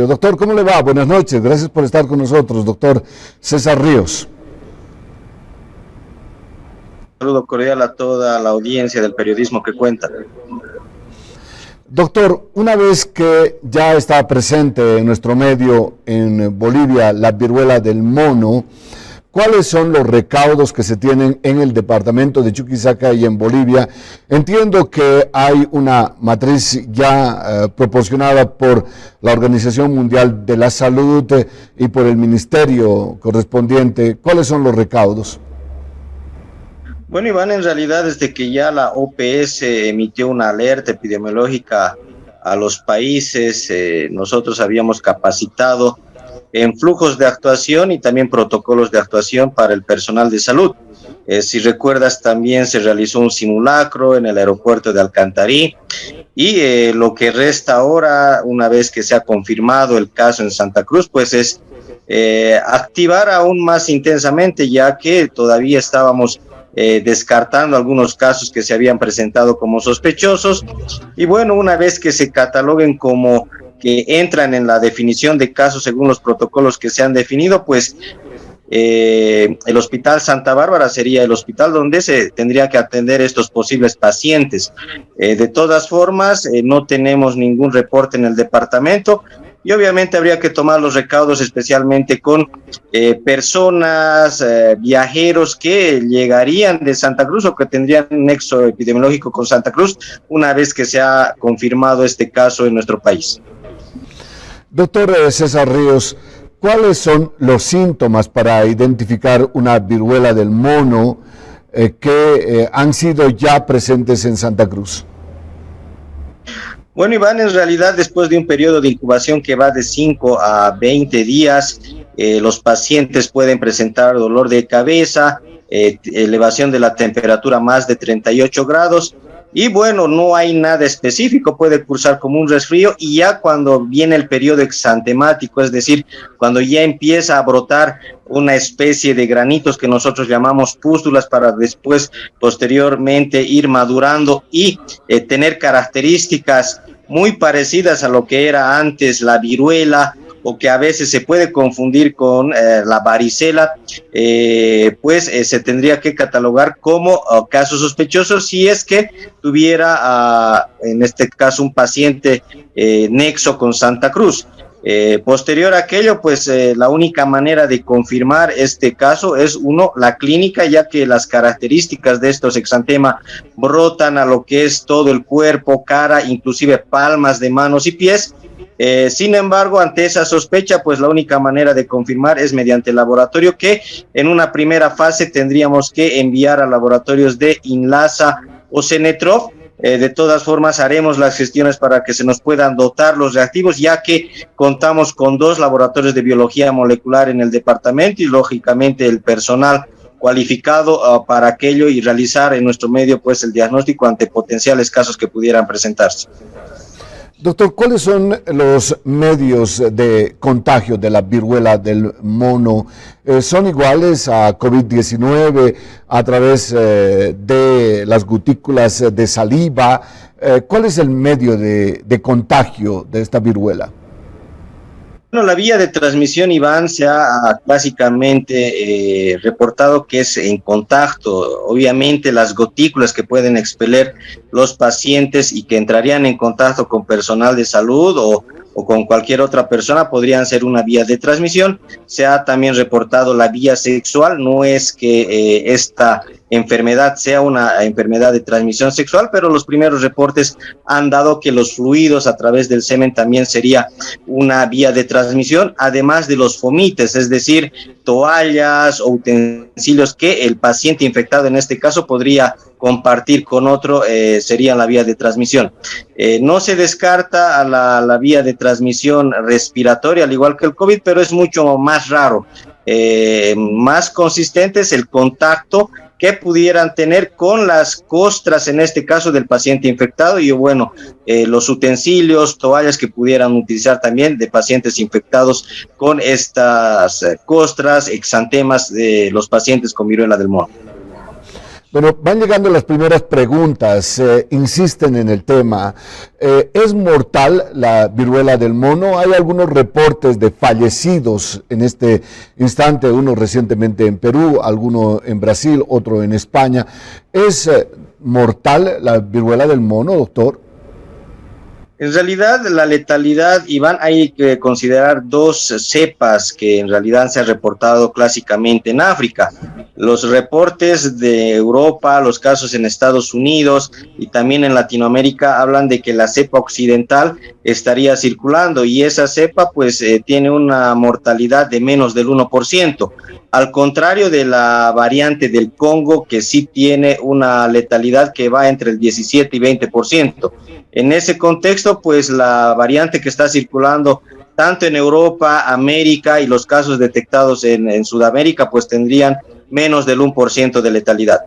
Radio. Doctor, ¿cómo le va? Buenas noches. Gracias por estar con nosotros, doctor César Ríos. Un saludo cordial a toda la audiencia del periodismo que cuenta. Doctor, una vez que ya está presente en nuestro medio en Bolivia la viruela del mono, ¿cuáles son los recaudos que se tienen en el departamento de Chuquisaca y en Bolivia? Entiendo que hay una matriz ya proporcionada por la Organización Mundial de la Salud y por el ministerio correspondiente. ¿Cuáles son los recaudos? Bueno, Iván, en realidad desde que ya la OPS emitió una alerta epidemiológica a los países, nosotros habíamos capacitado en flujos de actuación y también protocolos de actuación para el personal de salud. Si recuerdas, también se realizó un simulacro en el aeropuerto de Alcantarí y lo que resta ahora, una vez que se ha confirmado el caso en Santa Cruz, pues es activar aún más intensamente, ya que todavía estábamos descartando algunos casos que se habían presentado como sospechosos, y bueno, una vez que se cataloguen como que entran en la definición de casos según los protocolos que se han definido, pues el Hospital Santa Bárbara sería el hospital donde se tendría que atender estos posibles pacientes. De todas formas, no tenemos ningún reporte en el departamento, y obviamente habría que tomar los recaudos especialmente con personas, viajeros que llegarían de Santa Cruz o que tendrían un nexo epidemiológico con Santa Cruz una vez que se ha confirmado este caso en nuestro país. Doctor César Ríos, ¿cuáles son los síntomas para identificar una viruela del mono que han sido ya presentes en Santa Cruz? Bueno, Iván, en realidad después de un periodo de incubación que va de 5 a 20 días, los pacientes pueden presentar dolor de cabeza, elevación de la temperatura más de 38 grados, y bueno, no hay nada específico, puede cursar como un resfrío, y ya cuando viene el periodo exantemático, es decir, cuando ya empieza a brotar una especie de granitos que nosotros llamamos pústulas, para después, posteriormente, ir madurando y tener características muy parecidas a lo que era antes la viruela, o que a veces se puede confundir con la varicela, pues se tendría que catalogar como casos sospechosos si es que tuviera, en este caso, un paciente nexo con Santa Cruz. Posterior a aquello, pues la única manera de confirmar este caso es, uno, la clínica, ya que las características de estos exantema brotan a lo que es todo el cuerpo, cara, inclusive palmas de manos y pies. Sin embargo, ante esa sospecha, pues la única manera de confirmar es mediante el laboratorio, que en una primera fase tendríamos que enviar a laboratorios de INLASA o Cenetrop. De todas formas, haremos las gestiones para que se nos puedan dotar los reactivos, ya que contamos con 2 laboratorios de biología molecular en el departamento y lógicamente el personal cualificado para aquello, y realizar en nuestro medio pues el diagnóstico ante potenciales casos que pudieran presentarse. Doctor, ¿cuáles son los medios de contagio de la viruela del mono? ¿Son iguales a COVID-19 a través de las gotículas de saliva? ¿Cuál es el medio de contagio de esta viruela? Bueno, la vía de transmisión, Iván, se ha básicamente reportado que es en contacto. Obviamente las gotículas que pueden expeler los pacientes y que entrarían en contacto con personal de salud o con cualquier otra persona podrían ser una vía de transmisión. Se ha también reportado la vía sexual. No es que esta enfermedad sea una enfermedad de transmisión sexual, pero los primeros reportes han dado que los fluidos a través del semen también sería una vía de transmisión, además de los fomites, es decir, toallas o utensilios que el paciente infectado en este caso podría compartir con otro, sería la vía de transmisión. No se descarta a la vía de transmisión respiratoria, al igual que el COVID, pero es mucho más raro. Más consistente es el contacto que pudieran tener con las costras, en este caso del paciente infectado, y bueno, los utensilios, toallas que pudieran utilizar también de pacientes infectados con estas costras, exantemas de los pacientes con viruela del mono. Bueno, van llegando las primeras preguntas, insisten en el tema. ¿Es mortal la viruela del mono? Hay algunos reportes de fallecidos en este instante, uno recientemente en Perú, alguno en Brasil, otro en España. ¿Es mortal la viruela del mono, doctor? En realidad, la letalidad, Iván, hay que considerar dos cepas que en realidad se han reportado clásicamente en África. Los reportes de Europa, los casos en Estados Unidos y también en Latinoamérica hablan de que la cepa occidental estaría circulando y esa cepa pues tiene una mortalidad de menos del 1%. Al contrario de la variante del Congo, que sí tiene una letalidad que va entre el 17 y 20%. En ese contexto, pues la variante que está circulando tanto en Europa, América y los casos detectados en Sudamérica, pues tendrían menos del 1% de letalidad.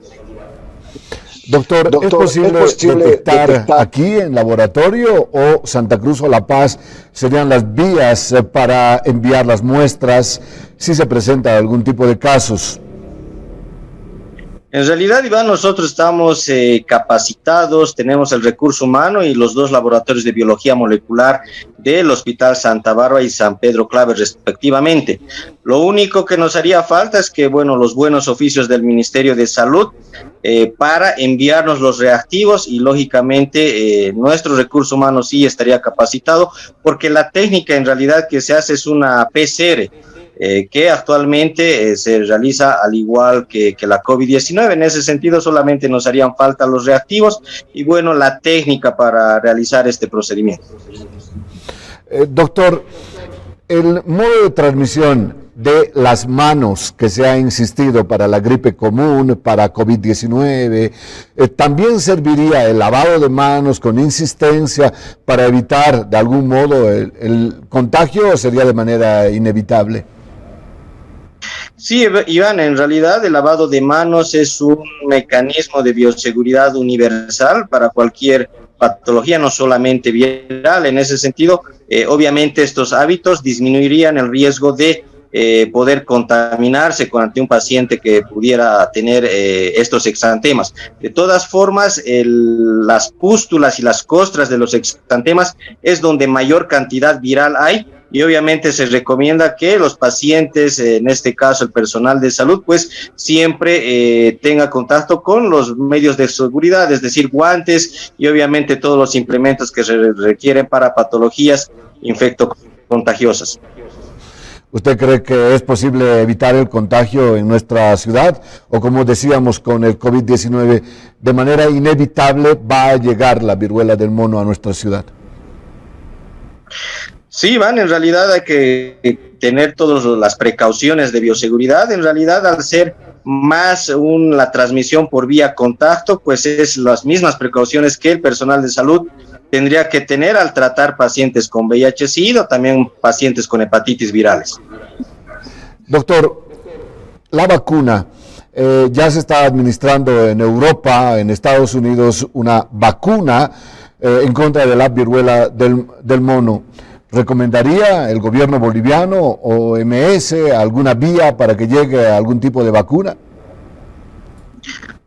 Doctor, ¿es posible detectar aquí en laboratorio o Santa Cruz o La Paz serían las vías para enviar las muestras si se presenta algún tipo de casos? En realidad, Iván, nosotros estamos capacitados, tenemos el recurso humano y los dos laboratorios de biología molecular del Hospital Santa Bárbara y San Pedro Claver, respectivamente. Lo único que nos haría falta es que, bueno, los buenos oficios del Ministerio de Salud para enviarnos los reactivos y, lógicamente, nuestro recurso humano sí estaría capacitado, porque la técnica en realidad que se hace es una PCR, que actualmente se realiza al igual que la COVID-19. En ese sentido, solamente nos harían falta los reactivos y, bueno, la técnica para realizar este procedimiento. Doctor, el modo de transmisión de las manos que se ha insistido para la gripe común, para COVID-19, ¿también serviría el lavado de manos con insistencia para evitar de algún modo el contagio o sería de manera inevitable? Sí, Iván, en realidad el lavado de manos es un mecanismo de bioseguridad universal para cualquier patología, no solamente viral. En ese sentido, obviamente estos hábitos disminuirían el riesgo de poder contaminarse ante un paciente que pudiera tener estos exantemas. De todas formas, las pústulas y las costras de los exantemas es donde mayor cantidad viral hay. Y obviamente se recomienda que los pacientes, en este caso el personal de salud, pues siempre tenga contacto con los medios de seguridad, es decir, guantes y obviamente todos los implementos que se requieren para patologías infectocontagiosas. ¿Usted cree que es posible evitar el contagio en nuestra ciudad? O como decíamos con el COVID-19, de manera inevitable va a llegar la viruela del mono a nuestra ciudad. Sí, Iván, en realidad hay que tener todas las precauciones de bioseguridad. En realidad, al ser más la transmisión por vía contacto, pues es las mismas precauciones que el personal de salud tendría que tener al tratar pacientes con VIH-Sida, también pacientes con hepatitis virales. Doctor, la vacuna, ya se está administrando en Europa, en Estados Unidos, una vacuna en contra de la viruela del mono. ¿Recomendaría el gobierno boliviano o OMS alguna vía para que llegue algún tipo de vacuna?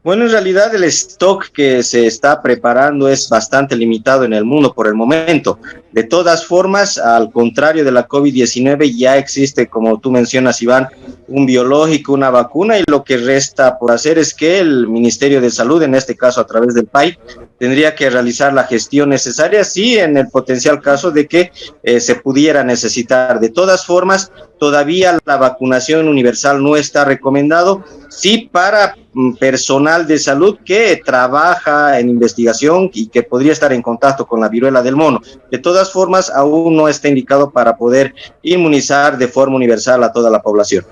Bueno, en realidad el stock que se está preparando es bastante limitado en el mundo por el momento. De todas formas, al contrario de la COVID-19, ya existe, como tú mencionas, Iván, un biológico, una vacuna, y lo que resta por hacer es que el Ministerio de Salud, en este caso a través del PAI, tendría que realizar la gestión necesaria, sí, en el potencial caso de que se pudiera necesitar. De todas formas, todavía la vacunación universal no está recomendado, sí para personal de salud que trabaja en investigación y que podría estar en contacto con la viruela del mono. De todas formas, aún no está indicado para poder inmunizar de forma universal a toda la población.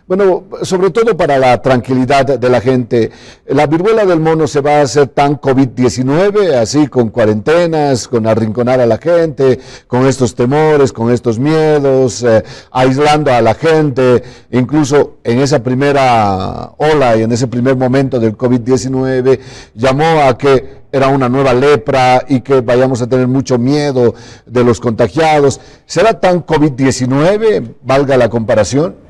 Bueno, sobre todo para la tranquilidad de la gente, ¿la viruela del mono se va a hacer tan COVID-19, así con cuarentenas, con arrinconar a la gente, con estos temores, con estos miedos, aislando a la gente? Incluso en esa primera ola y en ese primer momento del COVID-19 llamó a que era una nueva lepra y que vayamos a tener mucho miedo de los contagiados. ¿Será tan COVID-19, valga la comparación?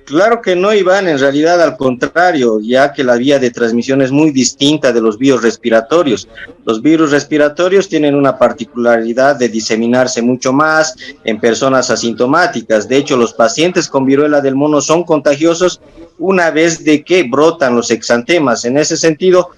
Claro que no, Iván, en realidad al contrario, ya que la vía de transmisión es muy distinta de los virus respiratorios. Los virus respiratorios tienen una particularidad de diseminarse mucho más en personas asintomáticas. De hecho, los pacientes con viruela del mono son contagiosos una vez de que brotan los exantemas. En ese sentido,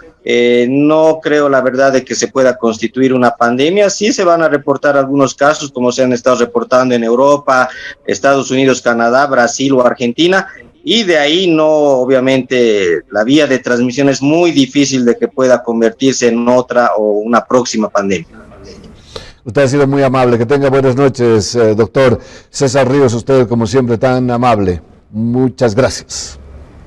no creo la verdad de que se pueda constituir una pandemia. Sí se van a reportar algunos casos, como se han estado reportando en Europa, Estados Unidos, Canadá, Brasil o Argentina, y de ahí no, obviamente, la vía de transmisión es muy difícil de que pueda convertirse en otra o una próxima pandemia. Usted ha sido muy amable. Que tenga buenas noches, doctor César Ríos. Usted, como siempre, tan amable. Muchas gracias.